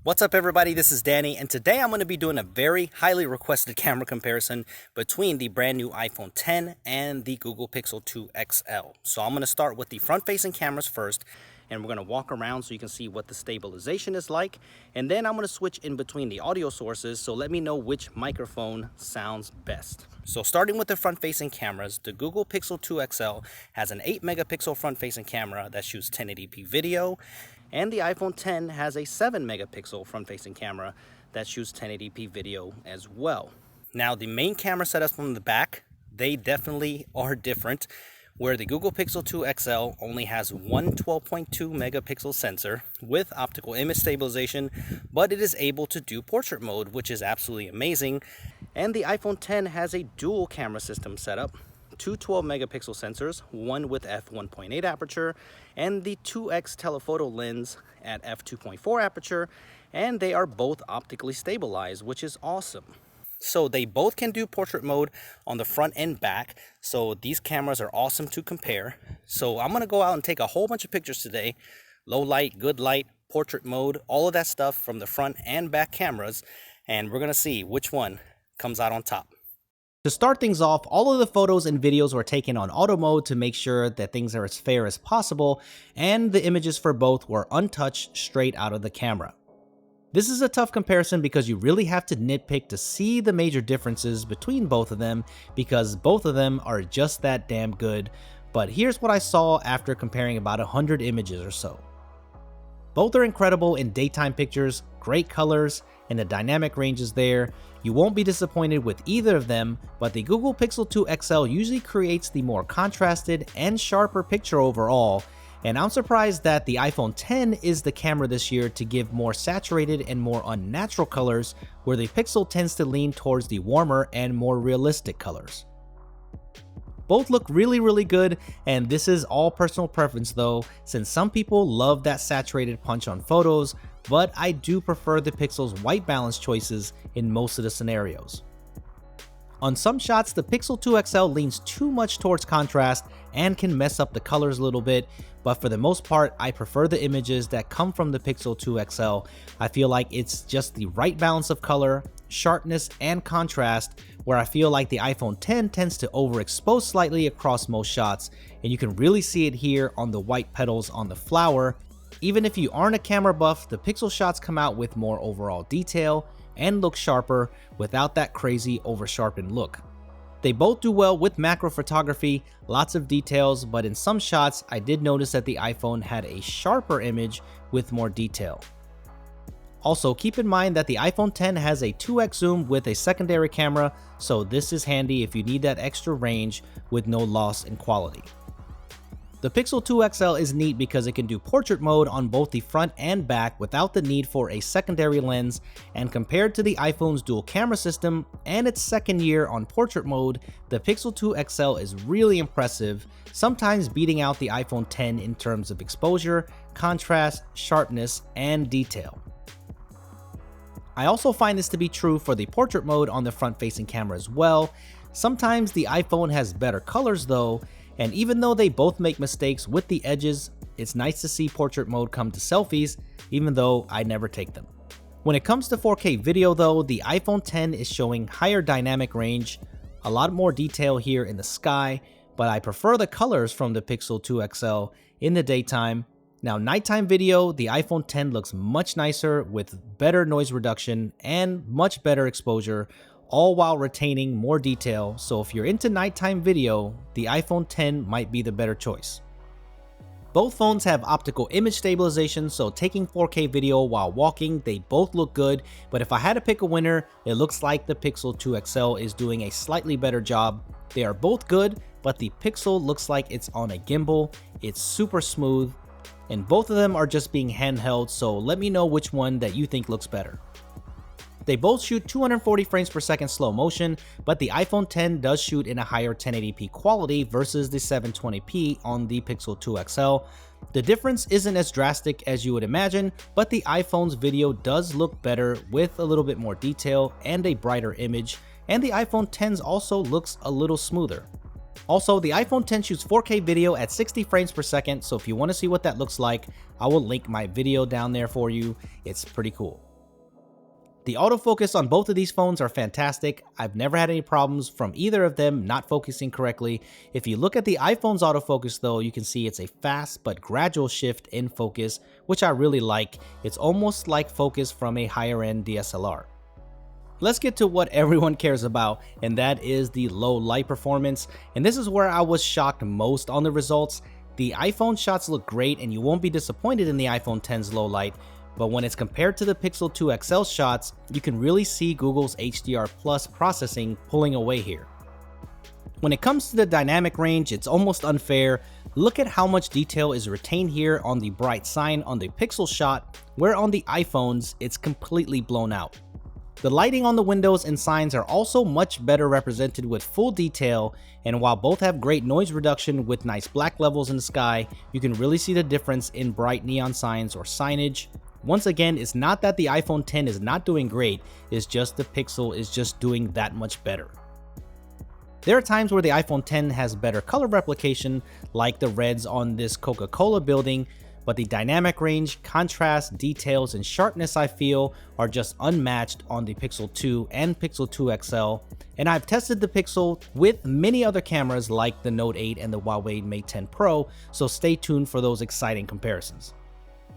What's up everybody, this is Danny, and today I'm going to be doing a very highly requested camera comparison between the brand new iPhone X and the Google Pixel 2 XL. So I'm going to start with the front-facing cameras first, and we're going to walk around so you can see what the stabilization is like, and then I'm going to switch in between the audio sources, so let me know which microphone sounds best. So starting with the front-facing cameras, the Google Pixel 2 XL has an 8 megapixel front-facing camera that shoots 1080p video, and the iPhone X has a 7 megapixel front-facing camera that shoots 1080p video as well. Now the main camera setups from the back, they definitely are different, where the Google Pixel 2 XL only has one 12.2 megapixel sensor with optical image stabilization, but it is able to do portrait mode, which is absolutely amazing. And the iPhone X has a dual camera system setup, two 12 megapixel sensors, one with f1.8 aperture and the 2x telephoto lens at f2.4 aperture, and they are both optically stabilized, which is awesome. So they both can do portrait mode on the front and back, so these cameras are awesome to compare. So I'm gonna go out and take a whole bunch of pictures today, low light, good light, portrait mode, all of that stuff from the front and back cameras, and we're gonna see which one comes out on top. To start things off, all of the photos and videos were taken on auto mode to make sure that things are as fair as possible, and the images for both were untouched straight out of the camera. This is a tough comparison because you really have to nitpick to see the major differences between both of them, because both of them are just that damn good, but here's what I saw after comparing about 100 images or so. Both are incredible in daytime pictures, great colors, and the dynamic range is there. You won't be disappointed with either of them, but the Google Pixel 2 XL usually creates the more contrasted and sharper picture overall, and I'm surprised that the iPhone X is the camera this year to give more saturated and more unnatural colors, where the Pixel tends to lean towards the warmer and more realistic colors. Both look really good, and this is all personal preference though, since some people love that saturated punch on photos, but I do prefer the Pixel's white balance choices in most of the scenarios. On some shots, the Pixel 2 XL leans too much towards contrast and can mess up the colors a little bit, but for the most part, I prefer the images that come from the Pixel 2 XL. I feel like it's just the right balance of color, sharpness, and contrast, where I feel like the iPhone X tends to overexpose slightly across most shots, and you can really see it here on the white petals on the flower. Even if you aren't a camera buff, the Pixel shots come out with more overall detail and look sharper without that crazy over-sharpened look. They both do well with macro photography, lots of details, but in some shots I did notice that the iPhone had a sharper image with more detail. Also, keep in mind that the iPhone X has a 2x zoom with a secondary camera, so this is handy if you need that extra range with no loss in quality. The Pixel 2 XL is neat because it can do portrait mode on both the front and back without the need for a secondary lens, and compared to the iPhone's dual camera system and its second year on portrait mode, the Pixel 2 XL is really impressive, sometimes beating out the iPhone X in terms of exposure, contrast, sharpness, and detail. I also find this to be true for the portrait mode on the front-facing camera as well. Sometimes the iPhone has better colors though, and even though they both make mistakes with the edges, it's nice to see portrait mode come to selfies, even though I never take them. When it comes to 4K video though, the iPhone X is showing higher dynamic range, a lot more detail here in the sky, but I prefer the colors from the Pixel 2 XL in the daytime. Now nighttime video, the iPhone X looks much nicer with better noise reduction and much better exposure, all while retaining more detail, so if you're into nighttime video, the iPhone X might be the better choice. Both phones have optical image stabilization, so taking 4K video while walking, they both look good, but if I had to pick a winner, it looks like the Pixel 2 XL is doing a slightly better job. They are both good, but the Pixel looks like it's on a gimbal, it's super smooth, and both of them are just being handheld, so let me know which one that you think looks better. They both shoot 240 frames per second slow motion, but the iPhone X does shoot in a higher 1080p quality versus the 720p on the Pixel 2 XL. The difference isn't as drastic as you would imagine, but the iPhone's video does look better with a little bit more detail and a brighter image, and the iPhone X also looks a little smoother. Also, the iPhone X shoots 4K video at 60 frames per second, so if you want to see what that looks like, I will link my video down there for you. It's pretty cool. The autofocus on both of these phones are fantastic. I've never had any problems from either of them not focusing correctly. If you look at the iPhone's autofocus though, you can see it's a fast but gradual shift in focus, which I really like. It's almost like focus from a higher end DSLR. Let's get to what everyone cares about, and that is the low light performance. And this is where I was shocked most on the results. The iPhone shots look great and you won't be disappointed in the iPhone X's low light. But when it's compared to the Pixel 2 XL shots, you can really see Google's HDR Plus processing pulling away here. When it comes to the dynamic range, it's almost unfair. Look at how much detail is retained here on the bright sign on the Pixel shot, where on the iPhones, it's completely blown out. The lighting on the windows and signs are also much better represented with full detail, and while both have great noise reduction with nice black levels in the sky, you can really see the difference in bright neon signs or signage. Once again, it's not that the iPhone X is not doing great, it's just the Pixel is just doing that much better. There are times where the iPhone X has better color replication, like the reds on this Coca-Cola building, but the dynamic range, contrast, details, and sharpness I feel are just unmatched on the Pixel 2 and Pixel 2 XL, and I've tested the Pixel with many other cameras like the Note 8 and the Huawei Mate 10 Pro, so stay tuned for those exciting comparisons.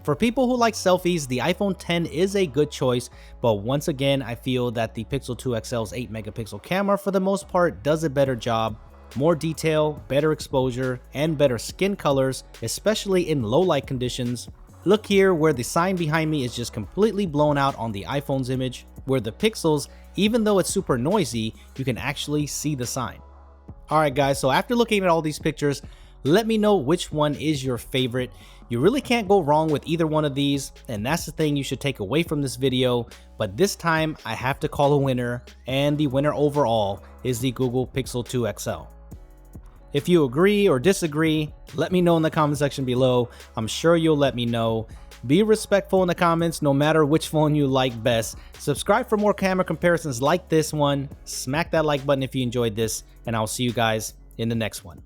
For people who like selfies, the iPhone X is a good choice, but once again, I feel that the Pixel 2 XL's 8 megapixel camera for the most part does a better job. More detail, better exposure, and better skin colors, especially in low light conditions. Look here where the sign behind me is just completely blown out on the iPhone's image, where the Pixels, even though it's super noisy, you can actually see the sign. Alright guys, so after looking at all these pictures, let me know which one is your favorite. You really can't go wrong with either one of these, and that's the thing you should take away from this video. But this time I have to call a winner, and the winner overall is the Google Pixel 2 XL. If you agree or disagree, let me know in the comment section below. I'm sure you'll let me know. Be respectful in the comments no matter which phone you like best. Subscribe for more camera comparisons like this one. Smack that like button if you enjoyed this, and I'll see you guys in the next one.